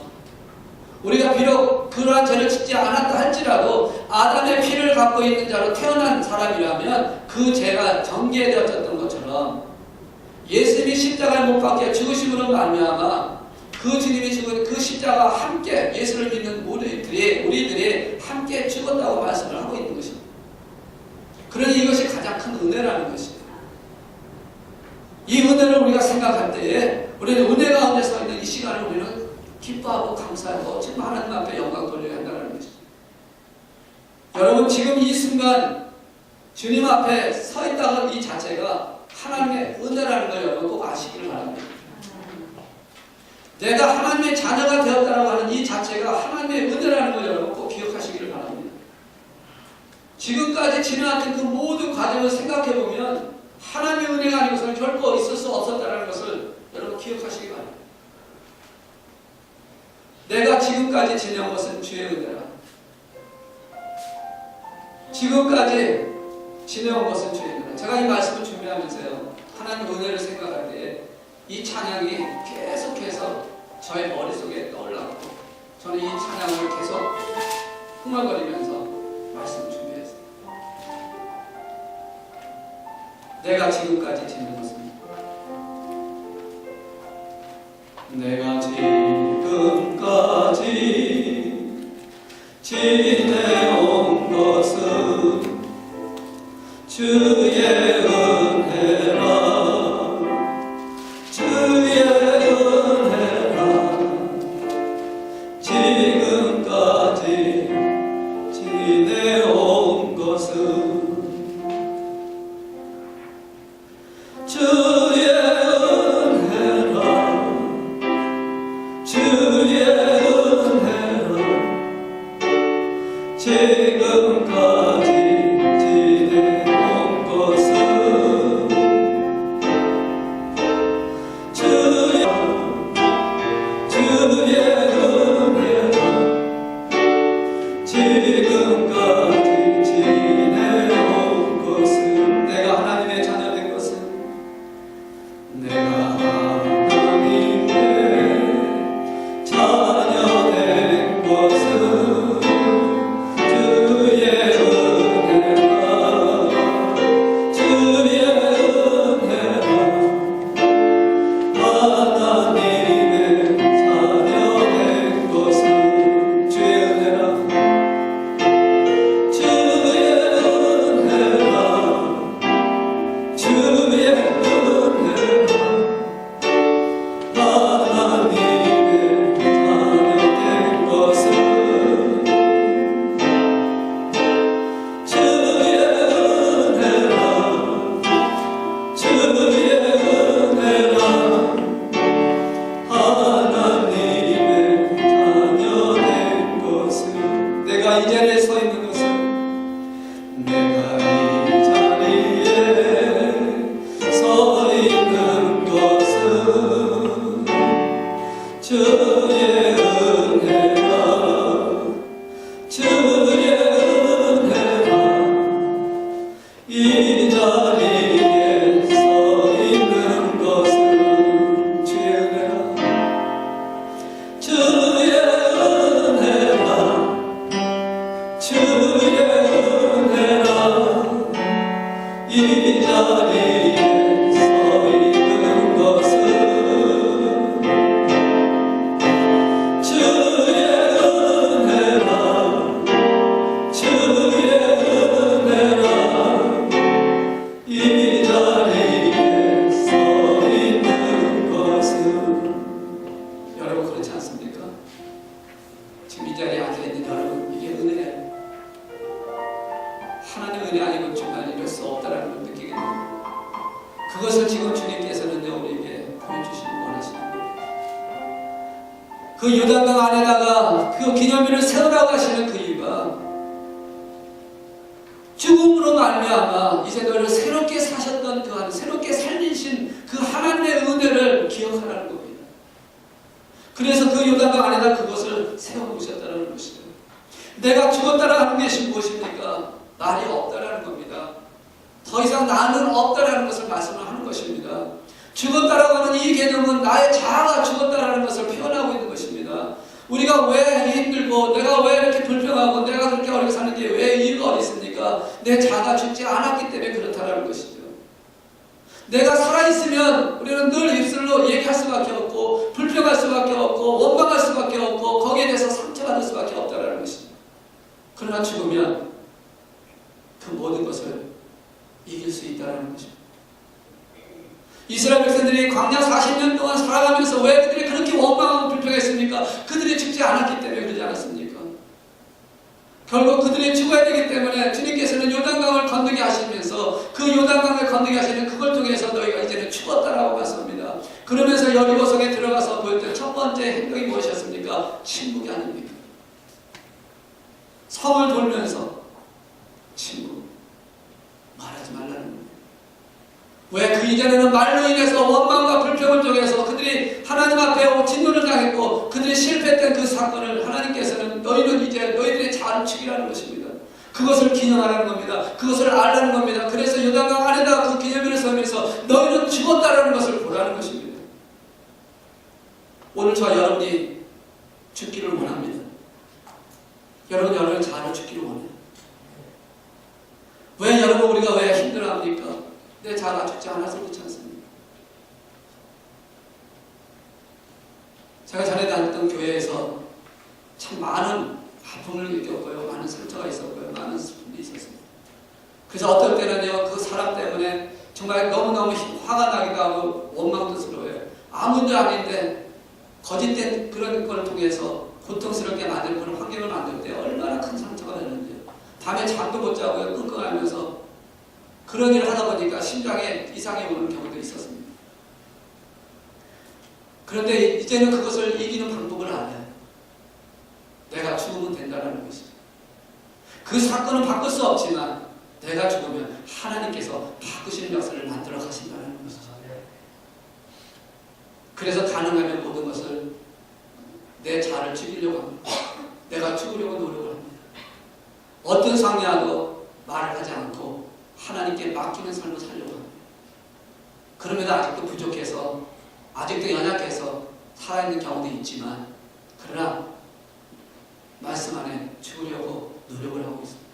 우리가 비록 그러한 죄를 짓지 않았다 할지라도 아담의 피를 갖고 있는 자로 태어난 사람이라면 그 죄가 정죄되어졌던 것처럼, 예수님이 십자가에 못 박혀 죽으심으로 말미암아 그 주님이 죽은 그 십자가와 함께 예수를 믿는 우리들이 함께 죽었다고 말씀을 하고 있는 것입니다. 그러니 이것이 가장 큰 은혜라는 것입니다. 이 은혜를 우리가 생각할 때에 우리는 은혜 가운데 서 있는 이 시간을 우리는 기뻐하고 감사하고 정말 하나님 앞에 영광 돌려야 한다는 것입니다. 여러분, 지금 이 순간 주님 앞에 서 있다는 이 자체가 하나님의 은혜라는 걸 여러분 꼭 아시기를 바랍니다. 내가 하나님의 자녀가 되었다고 하는 이 자체가 하나님의 은혜라는 걸 여러분 꼭 기억하시기를 바랍니다. 지금까지 지나왔던 그 모든 과정을 생각해보면 하나님의 은혜가 아니고서는 결코 있을 수 없었다는 것을 여러분 기억하시기 바랍니다. 내가 지금까지 지내온 것은 주의 은혜라. 지금까지 지내온 것은 주의 은혜라. 제가 이 말씀을 준비하면서요, 하나님의 은혜를 생각할 때 이 찬양이 계속해서 저의 머릿속에 떠올랐고, 저는 이 찬양을 계속 흥얼거리면서 말씀을 준비했어요. 내가 지금까지 지낸 것은, 내가 지금까지 지내온 것은 주의 은혜라. 주의 은혜라. 지금까지 지내온 것은 주의 은혜라. 주의 은혜라. 지금까지 지내온 것은 주의 은혜라. 지금까지 지내온 것은, 내가 하나님의 자녀 된 것은, 내가 하나님의 자녀 된 것은 주의 은혜라. 기념일이 아니고 정말 이럴 수 없다는 걸 느끼게 됩니다. 그것을 지금 주님께서는요 우리에게 보여주시기 원하시는 거예요. 그 요단강 안에다가 그 기념일을 세우라고 하시는 그 이유가 죽음으로 말미암아 이제 너를 새롭게 사셨던 그 한 새롭게 살리신 그 하나님의 은혜를 기억하라는 겁니다. 그래서 그 요단강 안에다 그것을 세워놓으셨다는 것이죠. 내가 죽었다라 하는 것이 무엇입니까? 말이 없다라는 겁니다. 더 이상 나는 없다라는 것을 말씀을 하는 것입니다. 죽었다라고 하는 이 개념은 나의 자아가 죽었다라는 것을 표현하고 있는 것입니다. 우리가 왜 힘들고 내가 왜 이렇게 불평하고 내가 그렇게 어렵게 사는 게 왜 이유가 어디 있습니까? 내 자아가 죽지 않았기 때문에 그렇다라는 것이죠. 내가 살아있으면 우리는 늘 입술로 얘기할 수밖에 없고 불평할 수밖에 없고 원망할 수밖에 없고 거기에 대해서 상처받을 수밖에 없다라는 것이죠. 그러나 죽으면 그 모든 것을 이길 수 있다는 것입니다. 이스라엘 백성들이 광야 40년 동안 살아가면서 왜 그들이 그렇게 원망하고 불평했습니까? 그들이 죽지 않았기 때문에 그러지 않았습니까? 결국 그들이 죽어야 되기 때문에 주님께서는 요단강을 건너게 하시면서 그 요단강을 건너게 하시는 그걸 통해서 너희가 이제는 죽었다라고 말씀합니다. 그러면서 여리고성에 들어가서 보였던 첫 번째 행동이 무엇이었습니까? 침묵이 아닙니까? 성을 돌면서 침묵, 말하지 말라는 겁니다. 왜 그 이전에는 말로 인해서 원망과 불평을 통해서 그들이 하나님 앞에 진노를 당했고 그들이 실패했던 그 사건을 하나님께서는 너희는 이제 너희들의 자아를 죽이라는 것입니다. 그것을 기념하라는 겁니다. 그것을 알라는 겁니다. 그래서 요단강 안에다 그 기념일을 세우면서 너희는 죽었다라는 것을 보라는 것입니다. 오늘 저와 여러분이 죽기를 원합니다. 여러분의 자아를 죽기를 원해요. 왜 여러분 우리가 왜 힘들어합니까? 내 자아가 죽지 않아서 그렇지 않습니까? 제가 전에 다녔던 교회에서 참 많은 아픔을 느꼈고요. 많은 상처가 있었고요. 많은 슬픔이 있었습니다. 그래서 어떨 때는요. 그 사람 때문에 정말 너무너무 화가 나기도 하고 원망도 스러워요. 아무 문제 아닌데 거짓된 그런 걸 통해서 고통스럽게 만들 그런 환경을 만들 때 얼마나 큰 상처가 되는지요. 밤에 잠도 못 자고요. 끙끙하면서 그런 일을 하다 보니까 심장에 이상이 오는 경우도 있었습니다. 그런데 이제는 그것을 이기는 방법을 알아요. 내가 죽으면 된다는 것이죠. 그 사건은 바꿀 수 없지만 내가 죽으면 하나님께서 바꾸시는 역사를 만들어 가신다는 것이죠. 그래서 가능하면 모든 것을 내 자아를 죽이려고 합니다. 내가 죽으려고 노력을 합니다. 어떤 상황이라도 말을 하지 않고 하나님께 맡기는 삶을 살려고 합니다. 그럼에도 아직도 부족해서 아직도 연약해서 살아있는 경우도 있지만 그러나 말씀 안에 죽으려고 노력을 하고 있습니다.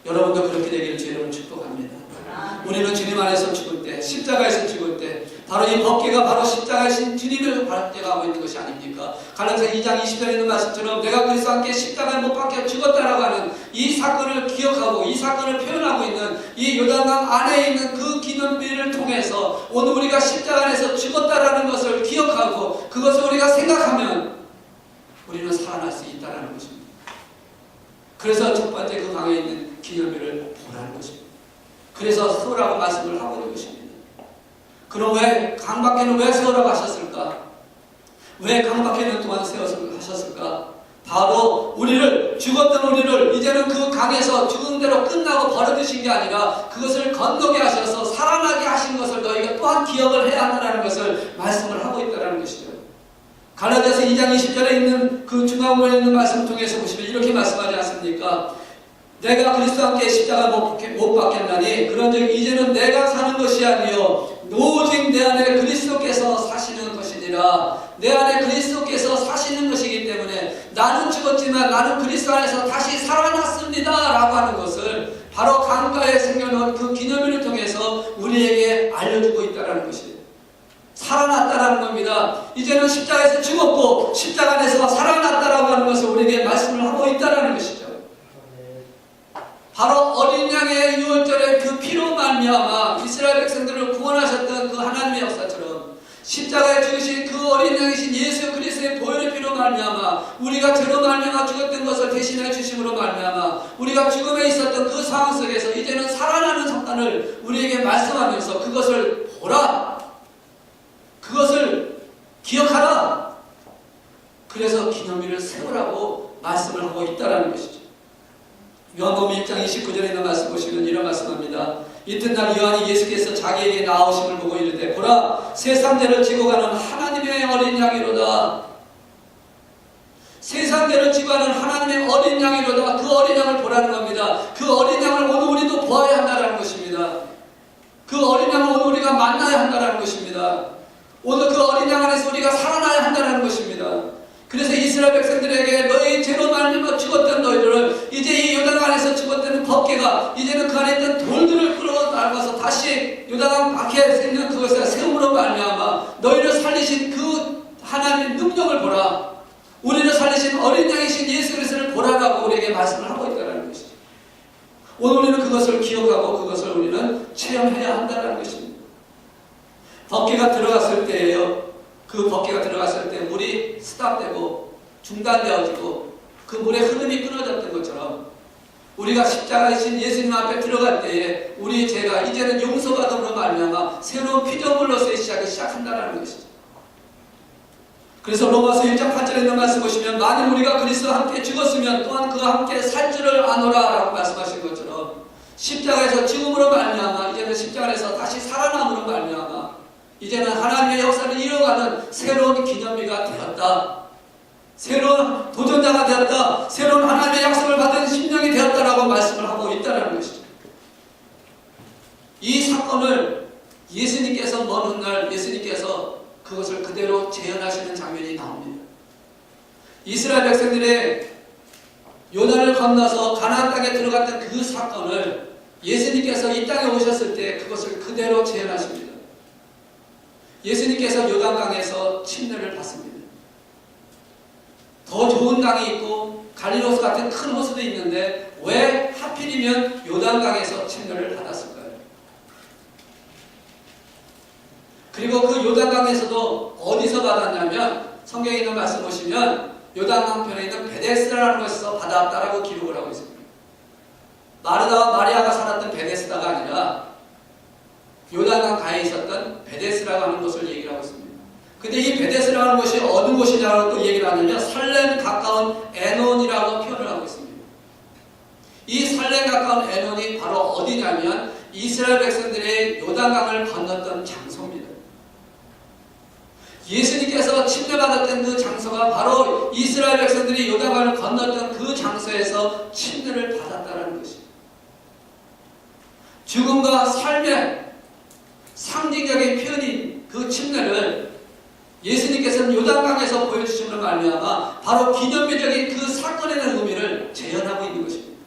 여러분도 그렇게 되기를 주님을 축복합니다. 우리는 주님 안에서 죽을 때 십자가에서 죽을 때 바로 이 법궤가 바로 십자가이신 주님을 발견하고 있는 것이 아닙니까? 갈라디아서 2장 20절에 있는 말씀처럼 내가 그리스도와 함께 십자가에 못 박혀 죽었다라고 하는 이 사건을 기억하고 이 사건을 표현하고 있는 이 요단강 안에 있는 그 기념비를 통해서 오늘 우리가 십자가 안에서 죽었다라는 것을 기억하고 그것을 우리가 생각하면 우리는 살아날 수 있다는 것입니다. 그래서 첫 번째 그 강에 있는 기념비를 보라는 것입니다. 그래서 세우라고 말씀을 하고 있는 것입니다. 그럼 왜 강 밖에는 왜 세우라고 하셨을까? 왜 강 밖에는 동안 세워서 하셨을까? 바로 우리를 죽었던 우리를 이제는 그 강에서 죽은 대로 끝나고 버려두신 게 아니라 그것을 건너게 하셔서 살아나게 하신 것을 너희가 또한 기억을 해야 한다는 것을 말씀을 하고 있다는 것이죠. 갈라디아서 2장 20절에 있는 그 중앙부에 있는 말씀을 통해서 보시면 이렇게 말씀하지 않습니까? 내가 그리스도와 함께 십자가 못 박혔나니 그런즉 이제는 내가 사는 것이 아니요 오직 내 안에 그리스도께서 사시는 것이니라. 내 안에 그리스도께서 사시는 것이기 때문에 나는 죽었지만 나는 그리스도 안에서 다시 살아났습니다 라고 하는 것을 바로 강가에 생겨놓은 그 기념일을 통해서 우리에게 알려주고 있다는 것이에요. 살아났다라는 겁니다. 이제는 십자가에서 죽었고 십자가 안에서 살아났다라고 하는 것을 우리에게 말씀을 하고 있다는 것이죠. 바로 어린 양의 유월절의 그 피로 말미암아 이스라엘 백성들을 구원하셨던 그 하나님의 역사처럼 십자가에 죽으신 그 어린 양이신 예수 그리스도의 보혈의 피로 말미암아 우리가 죄로 말미암아 죽었던 것을 대신해 주심으로 말미암아 우리가 죽음에 있었던 그 상황 속에서 이제는 살아나는 성탄을 우리에게 말씀하면서 그것을 보라, 그것을 기억하라, 그래서 기념일을 세우라고 말씀을 하고 있다는 것이죠. 요한복음 1장 29절에 있는 말씀 보시면 이런 말씀합니다. 이튿날 요한이 예수께서 자기에게 나오심을 보고 이르되 보라, 세상 죄를 지고 가는 하나님의 어린 양이로다. 세상 죄를 지고 가는 하나님의 어린 양이로다. 그 어린 양을 보라는 겁니다. 그 어린 양을 오늘 우리도 보아야 한다는 것입니다. 그 어린 양을 오늘 우리가 만나야 한다는 것입니다. 오늘 그 어린 양 안에서 우리가 살아나야 한다는 것입니다. 그래서 이스라엘 백성들에게 너희 죄로 말미암아 죽었던 너희들을 이제 이 요단 안에서 죽었던 법궤가 이제는 그 안에 있던 돌들을 끌어나가서 다시 요단 밖에 있는 그것을 세움으로 말미암아 너희를 살리신 그 하나님의 능력을 보라, 우리를 살리신 어린 양이신 예수 그리스도를 보라라고 우리에게 말씀을 하고 있다는 것이죠. 오늘 우리는 그것을 기억하고 그것을 우리는 체험해야 한다는 것입니다. 법궤가 들어갔을 때예요. 그 법궤가 들어갔을 때 물이 스탑되고 중단되어지고 그 물의 흐름이 끊어졌던 것처럼 우리가 십자가이신 예수님 앞에 들어갈 때에 우리 죄가 이제는 용서받음으로 말미암아 새로운 피조물로서의 시작이 시작한다는 것이죠. 그래서 로마서 1장 8절에 있는 말씀 보시면 만일 우리가 그리스도와 함께 죽었으면 또한 그와 함께 살 줄을 아노라 라고 말씀하신 것처럼 십자가에서 죽음으로 말미암아 이제는 십자가에서 다시 살아남으로 말미암아 이제는 하나님의 역사를 이어가는 새로운 기념비가 되었다. 새로운 도전자가 되었다. 새로운 하나님의 약속을 받은 심령이 되었다라고 말씀을 하고 있다는 것이죠. 이 사건을 예수님께서 먼 훗날 예수님께서 그것을 그대로 재현하시는 장면이 나옵니다. 이스라엘 백성들의 요단을 건너서 가나안 땅에 들어갔던 그 사건을 예수님께서 이 땅에 오셨을 때 그것을 그대로 재현하십니다. 예수님께서 요단강에서 침례를 받습니다. 더 좋은 강이 있고 갈릴리호수 같은 큰 호수도 있는데 왜 하필이면 요단강에서 침례를 받았을까요? 그리고 그 요단강에서도 어디서 받았냐면 성경에 있는 말씀 보시면 요단강편에 있는 베데스다라는 곳에서 받았다라고 기록을 하고 있습니다. 마르다와 마리아가 살았던 베데스다가 아니라 요단강 가에 있었던 베데스라고 하는 곳을 얘기를 하고 있습니다. 근데 이 베데스라고 하는 곳이 어느 곳이냐고 또 얘기를 하냐면 살렘 가까운 에논이라고 표현을 하고 있습니다. 이 살렘 가까운 에논이 바로 어디냐면 이스라엘 백성들의 요단강을 건넜던 장소입니다. 예수님께서 침례받았던 그 장소가 바로 이스라엘 백성들이 요단강을 건넜던 그 장소에서 침례를 받았다는 것입니다. 죽음과 삶의 상징적인 표현인 그 침례를 예수님께서는 요단강에서 보여주심으로 말미암아 바로 기념비적인 그 사건에 대한 의미를 재현하고 있는 것입니다.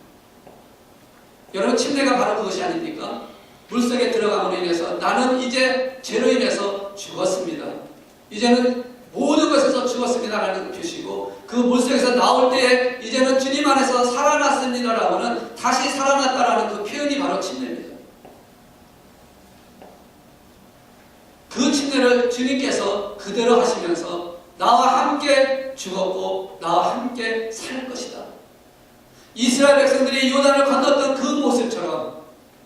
여러분, 침례가 바로 그것이 아닙니까? 물속에 들어감으로 인해서 나는 이제 죄로 인해서 죽었습니다. 이제는 모든 것에서 죽었습니다라는 표시고 그 물속에서 나올 때에 이제는 주님 안에서 살아났습니다라고는 다시 살아났다라는 그 표현이 바로 침례입니다. 그 침례를 주님께서 그대로 하시면서 나와 함께 죽었고 나와 함께 살 것이다. 이스라엘 백성들이 요단을 건넜던 그 모습처럼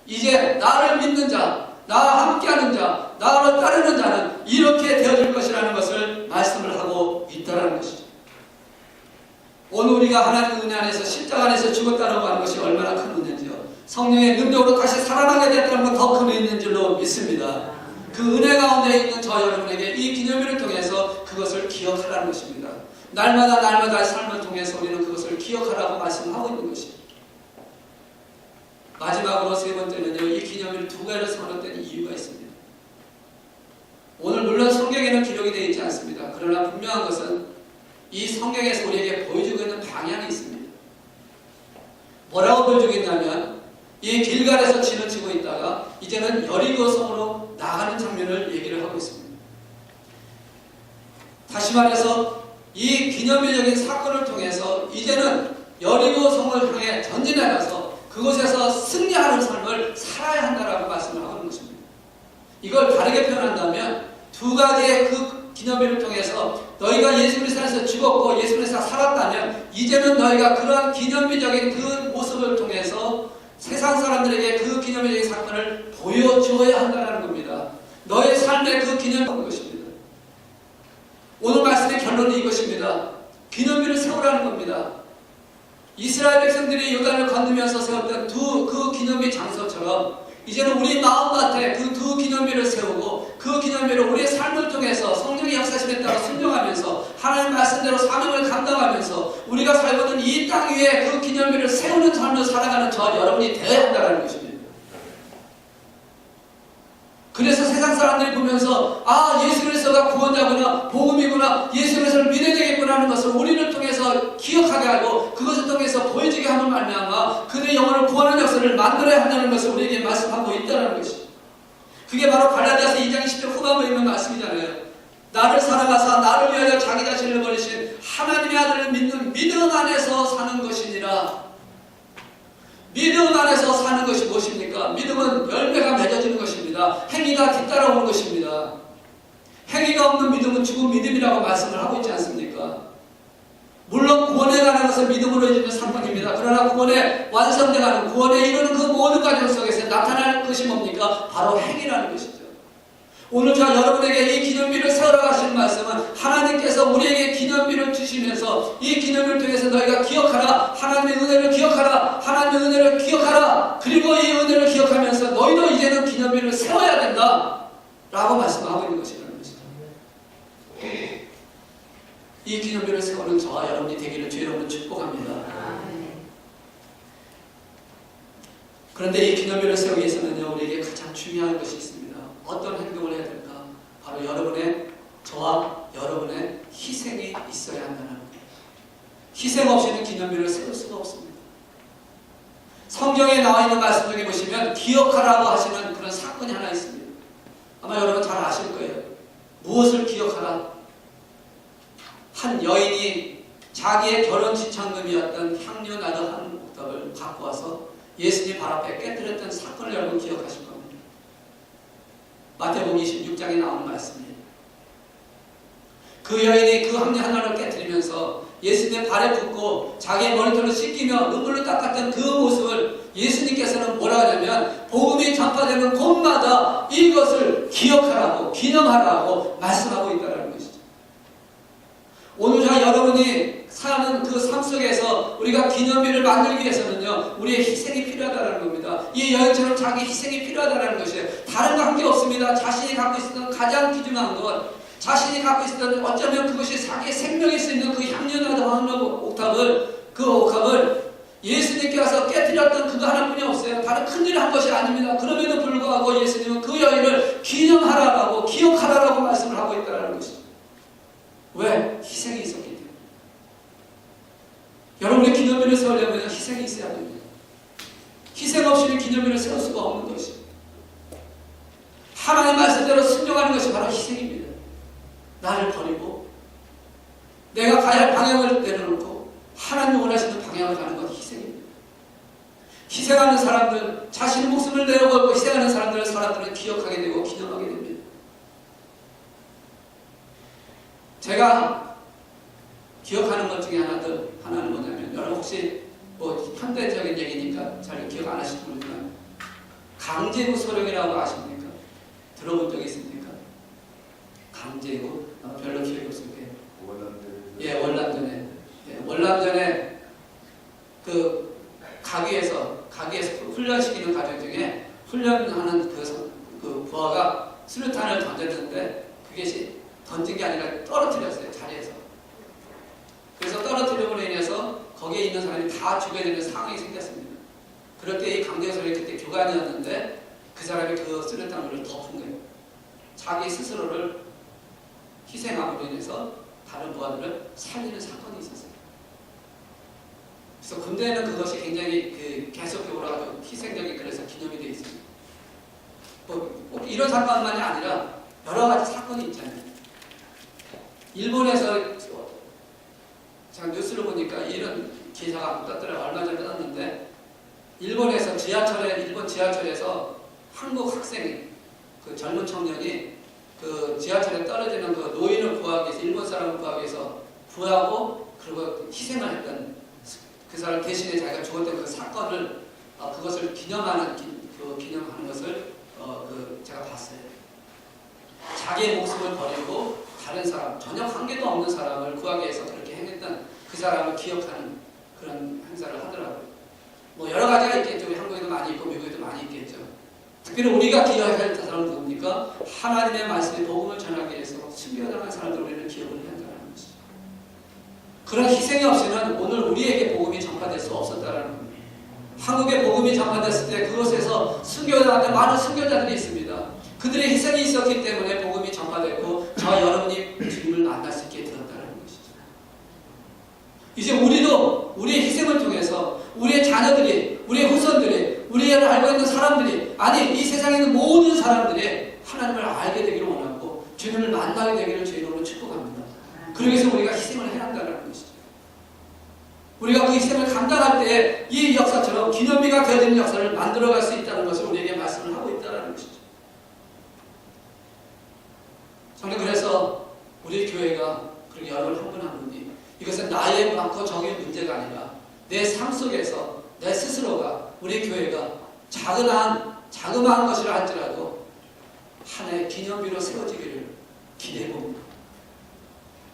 이제 나를 믿는 자, 나와 함께하는 자, 나를 따르는 자는 이렇게 되어질 것이라는 것을 말씀을 하고 있다는 것이죠. 오늘 우리가 하나님의 은혜 안에서 십자가 안에서 죽었다고 하는 것이 얼마나 큰 은혜인지요. 성령의 능력으로 다시 살아나게 됐다는 건 더 큰 은혜인 줄로 믿습니다. 그 은혜 가운데 있는 저 여러분에게 이 기념일을 통해서 그것을 기억하라는 것입니다. 날마다 날마다의 삶을 통해서 우리는 그것을 기억하라고 말씀하고 있는 것입니다. 마지막으로 세 번째는요, 이 기념일 두 가지를 선언된 이유가 있습니다. 오늘 물론 성경에는 기록이 되어 있지 않습니다. 그러나 분명한 것은 이 성경에서 우리에게 보여주고 있는 방향이 있습니다. 뭐라고 보여주고 있냐면 이 길갈에서 진을 치고 있다가 이제는 여리고성으로 나가는 장면을 얘기를 하고 있습니다. 다시 말해서 이 기념일적인 사건을 통해서 이제는 여리고성을 향해 전진해가서 그곳에서 승리하는 삶을 살아야 한다라고 말씀을 하고 있는 것입니다. 이걸 다르게 표현한다면 두 가지의 그 기념비를 통해서 너희가 예수 그리스도 안에서 죽었고 예수 그리스도 안에서 살았다면 이제는 너희가 그러한 기념비적인 그 모습을 통해서 세상 사람들에게 그 기념비적인 사건을 보여주어야 한다는 겁니다. 너의 삶의 그 기념비는 것입니다. 오늘 말씀의 결론은 이것입니다. 기념비를 세우라는 겁니다. 이스라엘 백성들이 요단을 건너면서 세웠던 그 기념비 장소처럼 이제는 우리 마음밭에 그 두 기념비를 세우고 그 기념비를 우리의 삶을 통해서 성령의 역사심에 따라 순종하면서 하나님의 말씀대로 사명을 감당하면서 우리가 살고 있는 이 땅 위에 그 기념비를 세우는 삶을 살아가는 저와 여러분이 되어야 한다는 것입니다. 그래서 세상 사람들이 보면서 예수 그리스도가 구원자구나, 복음이구나, 예수 그리스도를 믿어야 되겠구나 하는 것을 우리를 통해서 기억하게 하고 그것을 통해서 보여지게 하는 말미암아 그들의 영혼을 구하는 역사를 만들어야 한다는 것을 우리에게 말씀하고 있다는 것이죠. 그게 바로 갈라디아서 2장 10절 후반부에 있는 말씀이잖아요. 나를 사랑하사 나를 위하여 자기 자신을 버리신 하나님의 아들을 믿는 믿음 안에서 사는 것이니라. 믿음 안에서 사는 것이 무엇입니까? 믿음은 열매가 맺어지는 것입니다. 행위가 뒤따라오는 것입니다. 행위가 없는 믿음은 죽은 믿음이라고 말씀을 하고 있지 않습니까? 물론 구원에 관한 것은 믿음으로 이루어지는 사건입니다. 그러나 구원에 완성되어가는 구원에 이르는 그 모든 과정 속에서 나타날 것이 뭡니까? 바로 행위라는 것이죠. 오늘 저 여러분에게 이 기념비를 세우라고 하시는 말씀은 하나님께서 우리에게 기념비를 주시면서 이 기념비를 통해서 너희가 기억하라. 하나님의 은혜를 기억하라. 하나님의 은혜를 기억하라. 그리고 이 은혜를 기억하면서 너희도 이제는 기념비를 세워야 된다. 라고 말씀하고 있는 것이라는 것이죠. 이 기념비를 세우는 저와 여러분이 되기를 주의 이름으로 축복합니다. 그런데 이 기념비를 세우기 위해서는요, 우리에게 가장 중요한 것이 있습니다. 어떤 행동을 해야 될까? 바로 저와 여러분의 희생이 있어야 한다는 겁니다. 희생 없이는 기념비를 세울 수가 없습니다. 성경에 나와 있는 말씀 중에 보시면 기억하라고 하시는 그런 사건이 하나 있습니다. 아마 여러분 잘 아실 거예요. 무엇을 기억하라? 한 여인이 자기의 결혼 지참금이었던 향유 나드 한 옥탑을 갖고 와서 예수님 발 앞에 깨뜨렸던 사건을 여러분 기억하실 겁니다. 마태복음 26장에 나오는 말씀이에요. 그 여인이 그 향유 하나를 깨뜨리면서 예수님의 발에 붓고 자기의 머리털을 씻기며 눈물로 닦았던 그 모습을 예수님께서는 뭐라 하냐면 복음이 전파되는 곳마다 이것을 기억하라고 기념하라고 말씀하고 있다는 것이죠. 오늘 저 여러분이 사는 그 삶 속에서 우리가 기념비를 만들기 위해서는요, 우리의 희생이 필요하다는 겁니다. 이 여인처럼 자기 희생이 필요하다는 것이에요. 다른 거 한 게 없습니다. 자신이 갖고 있었던 가장 귀중한 것, 자신이 갖고 있었던 어쩌면 그것이 자기의 생명일 수 있는 그 향유나드 그 옥합을 예수님께 와서 깨뜨렸던 그거 하나뿐이 없어요. 다른 큰일을 한 것이 아닙니다. 그럼에도 불구하고 예수님은 그 여인을 기념하라고 기억하라고 말씀을 하고 있다는 것이죠. 왜? 희생이 있었기 때문에. 여러분의 기념비를 세우려면 희생이 있어야 됩니다. 희생 없이는 기념비를 세울 수가 없는 것이죠. 하나님의 말씀대로 순종하는 것이 바로 희생입니다. 나를 버리고 내가 가야 할 방향을 내려놓고 하나님이 원하시는 방향을 가는 건 희생입니다. 희생하는 사람들, 자신의 목숨을 내어걸고 희생하는 사람들은 기억하게 되고 기념하게 됩니다. 제가 기억하는 것 중에 하나는 뭐냐면, 여러분 혹시 현대적인 얘기니까 잘 기억 안 하실지 모르지만 강제구 소령이라고 아십니까? 들어본 적 있습니까? 강제구? 별로 기억이 없을 거예요. 월남전에. 월남전에 그 가기에서 훈련시키는 과정 중에 훈련하는 그 부하가 수류탄을 던졌는데 그게 던진 게 아니라 떨어뜨렸어요, 자리에서. 그래서 떨어뜨림으로 인해서 거기에 있는 사람이 다 죽어야 되는 상황이 생겼습니다. 그럴 때 이 강제구소령이 그때 교관이었는데 그 사람이 그 수류탄을 덮은 거예요. 자기 스스로를 희생함으로 인해서 다른 부하들을 살리는 사건이 있었어요. 그래서 군대에는 그것이 굉장히 계속적으로 아주 희생적인 그래서 기념이 되어 있습니다. 꼭 이런 사건만이 아니라 여러 가지 사건이 있잖아요. 일본에서 제가 뉴스를 보니까 이런 기사가 떴더라고요. 얼마 전에 떴는데 일본 지하철에서 한국 학생이 그 젊은 청년이 그 지하철에 떨어지는 그 노인을 구하기 위해서 일본 사람을 구하기 위해서 구하고 그리고 희생을 했던 그 사람 대신에 자기가 죽었던 그 사건을 그것을 기념하는 기념하는 것을 제가 봤어요. 자기의 목숨을 버리고 다른 사람 전혀 관계도 없는 사람을 구하기 위해서 그렇게 행했던 그 사람을 기억하는 그런 행사를 하더라고요. 뭐 여러 가지가 있겠죠. 한국에도 많이 있고 미국에도 많이 있겠죠. 특별히 우리가 기억해야 할 사람은 누굽니까? 하나님의 말씀의 복음을 전하기 위해서 숨겨나간 사람들 우리는 기억을 해야 한다는 것이죠. 그런 희생이 없이는 오늘 우리에게 복음이 전파될 수 없었다는 겁니다. 한국에 복음이 전파됐을 때 그곳에서 순교자한테 많은 순교자들이 있습니다. 그들의 희생이 있었기 때문에 복음이 전파됐고 저 여러분이 주님을 만날 수 있게 되었다는 것이죠. 이제 우리도 우리의 희생을 통해서 우리의 자녀들이, 우리의 후손들이, 우리를 알고 있는 사람들이, 아니 이 세상에 있는 모든 사람들이 하나님을 알게 되기를 원하고 주님을 만나게 되기를 주의 이름으로 축복합니다. 그러기 위해서 우리가 희생을 해야 한다는 것이죠. 우리가 그 희생을 감당할 때 이 역사처럼 기념비가 되어지는 역사를 만들어갈 수 있다는 것을 우리에게 말씀을 하고 있다는 것이죠. 저는 그래서 우리 교회가 그리고 여러분 한 분 한 분이 이것은 나의 많고 적의 문제가 아니라 내 삶 속에서 내 스스로가 우리 교회가 자그마한 것이라 할지라도 하나의 기념비로 세워지기를 기대해봅니다.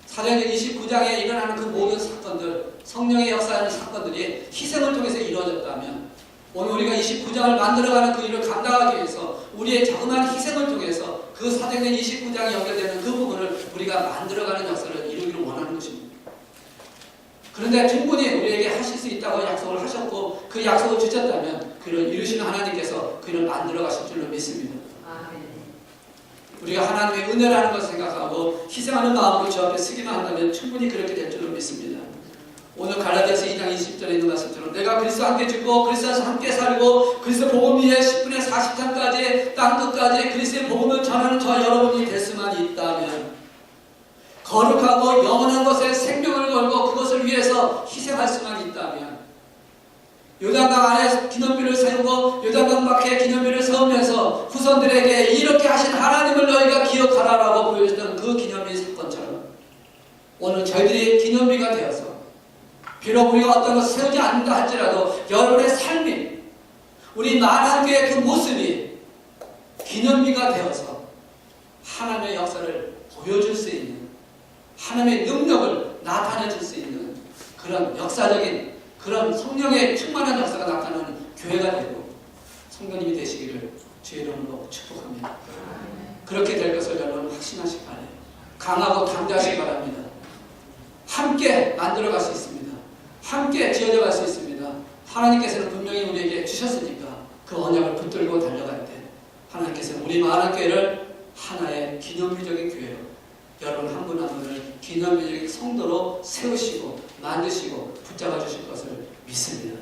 사도행전 29장에 일어나는 그 모든 사건들, 성령의 역사하는 사건들이 희생을 통해서 이루어졌다면 오늘 우리가 29장을 만들어가는 그 일을 감당하기 위해서 우리의 자그마한 희생을 통해서 그 사도행전 29장에 연결되는 그 부분을 우리가 만들어가는 역사를 이루기를 원하는 것입니다. 그런데 충분히 우리에게 하실 수 있다고 약속을 하셨고 그 약속을 주셨다면 그를 이루시는 하나님께서 그를 만들어 가실 줄로 믿습니다. 우리가 하나님의 은혜라는 것을 생각하고 희생하는 마음으로 주 앞에 서기만 한다면 충분히 그렇게 될 줄로 믿습니다. 오늘 갈라디아서 2장 20절에 있는 말씀처럼 내가 그리스도와 함께 죽고 그리스도와 함께 살고 그리스도 복음 위에 10분의 40장까지 땅 끝까지 그리스도의 복음을 전하는 저 여러분이 될 수만 있다면 거룩하고 영원한 것에 생명을 걸고 그것을 위해서 희생할 수만 있다면 요단강 안에 기념비를 세우고 요단강 밖에 기념비를 세우면서 후손들에게 이렇게 하신 하나님을 너희가 기억하라라고 보여줬던 그 기념비 사건처럼 오늘 저희들이 기념비가 되어서 비록 우리가 어떤 것을 세우지 않는다 할지라도 여러분의 삶이 우리 만한교의 그 모습이 기념비가 되어서 하나님의 역사를 보여줄 수 있는 하나님의 능력을 나타내 줄 수 있는 그런 역사적인 그런 성령의 충만한 역사가 나타나는 교회가 되고 성도님이 되시기를 주의 이름으로 축복합니다. 그렇게 될 것을 여러분 확신하시기 바라요. 강하고 담대하시기 바랍니다. 함께 만들어갈 수 있습니다. 함께 지어져갈 수 있습니다. 하나님께서는 분명히 우리에게 주셨으니까 그 언약을 붙들고 달려갈 때 하나님께서는 우리 마한교회를 하나의 기념비적인 교회로 여러분 한 분 한 분을 기념비적인 성도로 세우시고 만드시고 붙잡아 주실 것을 믿습니다.